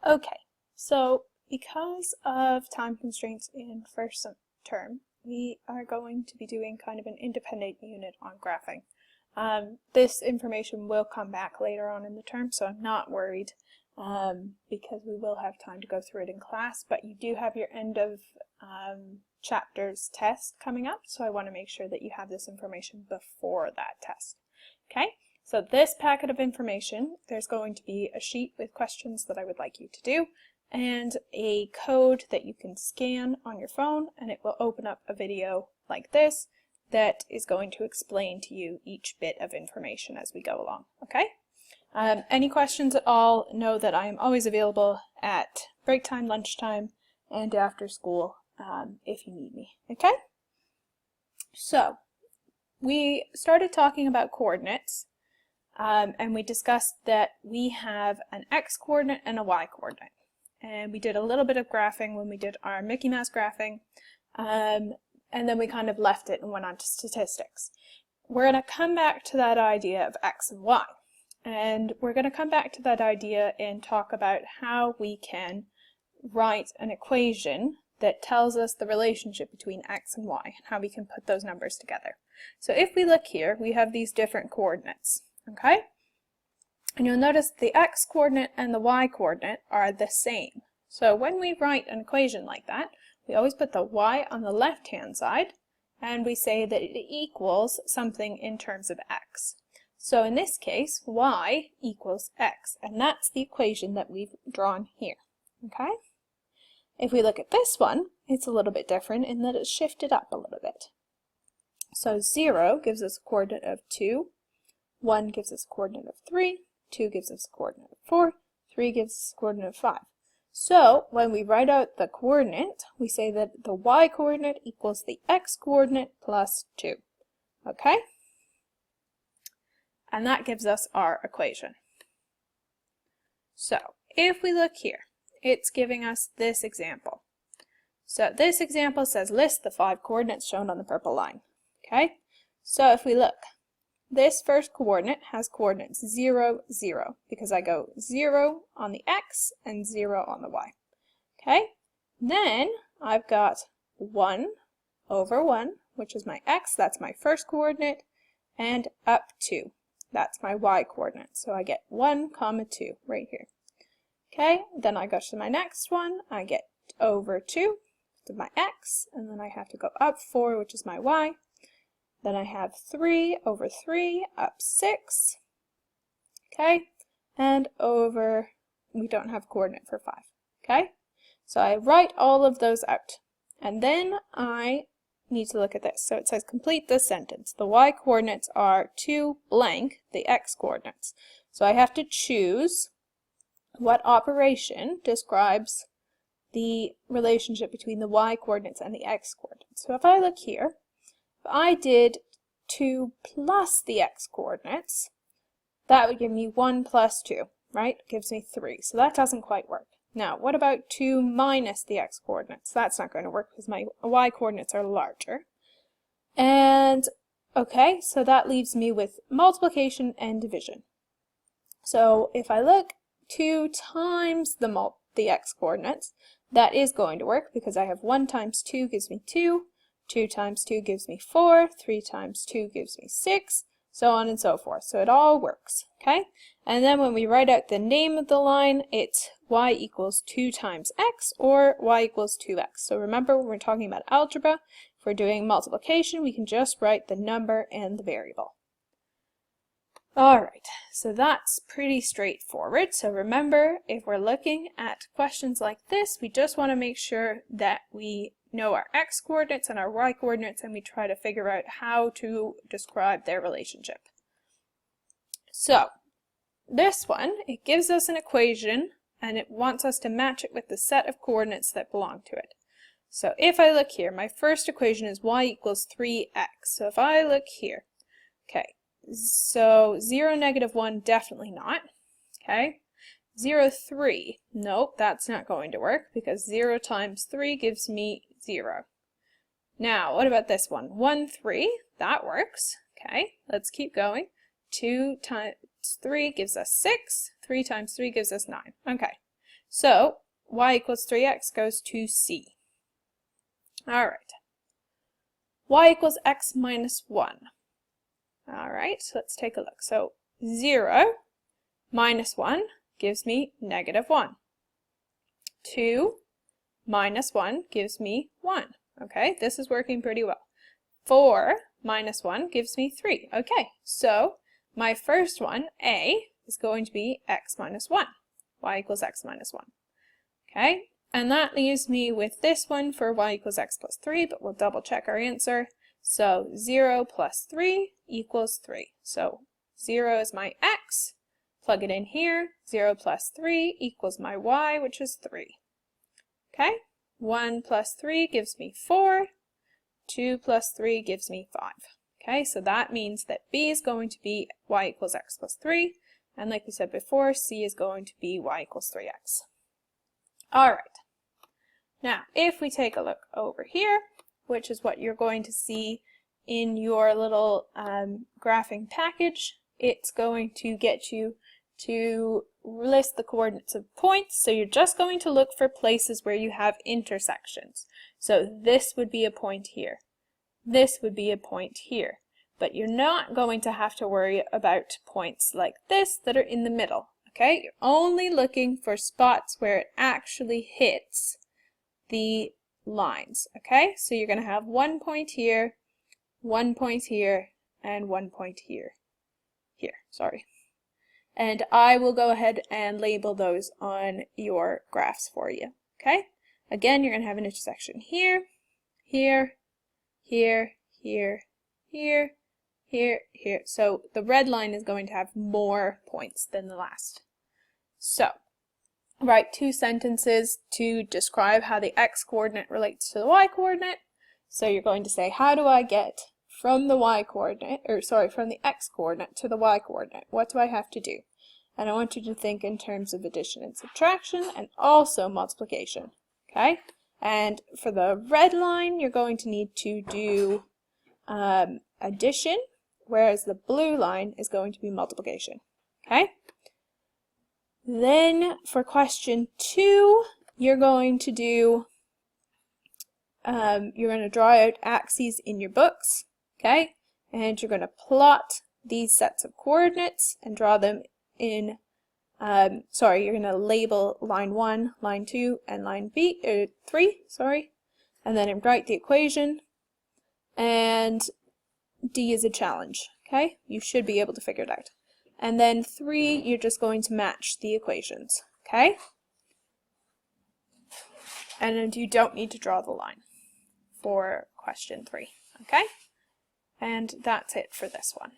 Okay, so because of time constraints in first term, we are going to be doing kind of an independent unit on graphing. This information will come back later on in the term, so I'm not worried because we will have time to go through it in class, but you do have your end of chapters test coming up, so I want to make sure that you have this information before that test. Okay, so this packet of information, there's going to be a sheet with questions that I would like you to do, and a code that you can scan on your phone, and it will open up a video like this that is going to explain to you each bit of information as we go along, okay? Any questions at all, know that I am always available at break time, lunchtime, and after school if you need me, okay? So, we started talking about coordinates, and we discussed that we have an x-coordinate and a y-coordinate. And we did a little bit of graphing when we did our Mickey Mouse graphing, and then we kind of left it and went on to statistics. We're going to come back to that idea of x and y, and we're going to come back to that idea and talk about how we can write an equation that tells us the relationship between x and y, and how we can put those numbers together. So if we look here, we have these different coordinates, okay? And you'll notice the x-coordinate and the y-coordinate are the same. So when we write an equation like that, we always put the y on the left-hand side, and we say that it equals something in terms of x. So in this case, y equals x, and that's the equation that we've drawn here, okay? If we look at this one, it's a little bit different in that it's shifted up a little bit. So 0 gives us a coordinate of 2, 1 gives us a coordinate of 3, 2 gives us a coordinate of 4, 3 gives us a coordinate of 5. So when we write out the coordinate, we say that the y-coordinate equals the x-coordinate plus 2, okay? And that gives us our equation. So if we look here, it's giving us this example. So this example says list the 5 coordinates shown on the purple line. Okay? So if we look, this first coordinate has coordinates 0, 0, because I go 0 on the x and 0 on the y. Okay? Then I've got 1 over 1, which is my x, that's my first coordinate, and up 2, that's my y coordinate. So I get 1, 2 right here. Okay, then I go to my next one, I get over 2 to my x, and then I have to go up 4, which is my y. Then I have 3 over 3, up 6, okay, and over, we don't have a coordinate for 5, okay? So I write all of those out, and then I need to look at this. So it says complete this sentence. The y coordinates are 2 blank, the x coordinates. So I have to choose what operation describes the relationship between the y coordinates and the x coordinates. So if I look here, if I did 2 plus the x coordinates, that would give me 1 plus 2, right? It gives me 3. So that doesn't quite work. Now, what about 2 minus the x coordinates? That's not going to work because my y coordinates are larger. And, okay, so that leaves me with multiplication and division. So if I look, 2 times the x coordinates, that is going to work because I have 1 times 2 gives me 2, 2 times 2 gives me 4, 3 times 2 gives me 6, so on and so forth. So it all works, okay? And then when we write out the name of the line, it's y equals 2 times x or y equals 2x. So remember, when we're talking about algebra, if we're doing multiplication, we can just write the number and the variable. Alright, so that's pretty straightforward. So remember, if we're looking at questions like this, we just want to make sure that we know our x coordinates and our y coordinates, and we try to figure out how to describe their relationship. So this one, it gives us an equation, and it wants us to match it with the set of coordinates that belong to it. So if I look here, my first equation is y equals 3x. So if I look here, okay, so 0, negative 1, definitely not, okay? 0, 3, nope, that's not going to work because 0 times 3 gives me 0. Now, what about this one? 1, 3, that works, okay? Let's keep going. 2 times 3 gives us 6, 3 times 3 gives us 9, okay. So y equals 3x goes to C. All right. Y equals x minus 1. All right, so let's take a look. So 0 minus 1 gives me negative 1. 2 minus 1 gives me 1. Okay, this is working pretty well. 4 minus 1 gives me 3. Okay, so my first one, A, is going to be x minus 1. Y equals x minus 1. Okay, and that leaves me with this one for y equals x plus 3, but we'll double check our answer. So 0 plus 3 equals 3. So 0 is my x, plug it in here, 0 plus 3 equals my y, which is 3. Okay, 1 plus 3 gives me 4, 2 plus 3 gives me 5. Okay, so that means that B is going to be y equals x plus 3, and like we said before, C is going to be y equals 3x. All right, now if we take a look over here, which is what you're going to see in your little graphing package, it's going to get you to list the coordinates of points. So you're just going to look for places where you have intersections. So this would be a point here. This would be a point here. But you're not going to have to worry about points like this that are in the middle. Okay? You're only looking for spots where it actually hits the lines. Okay? So you're going to have 1 point here, 1 point here, and 1 point here. Sorry. And I will go ahead and label those on your graphs for you. Okay? Again, you're going to have an intersection here, here, here, here, here, here, here. So the red line is going to have more points than the last. So write 2 sentences to describe how the x-coordinate relates to the y-coordinate. So you're going to say, how do I get from the y-coordinate, from the x-coordinate to the y-coordinate? What do I have to do? And I want you to think in terms of addition and subtraction and also multiplication. Okay? And for the red line, you're going to need to do addition, whereas the blue line is going to be multiplication. Okay? Then for question 2, you're going to do, you're going to draw out axes in your books. Okay? And you're going to plot these sets of coordinates and draw them in, you're going to label line 1, line 2, and line 3, and then write the equation, and D is a challenge, okay? You should be able to figure it out. And then 3, you're just going to match the equations, okay? And you don't need to draw the line for question 3, okay? And that's it for this one.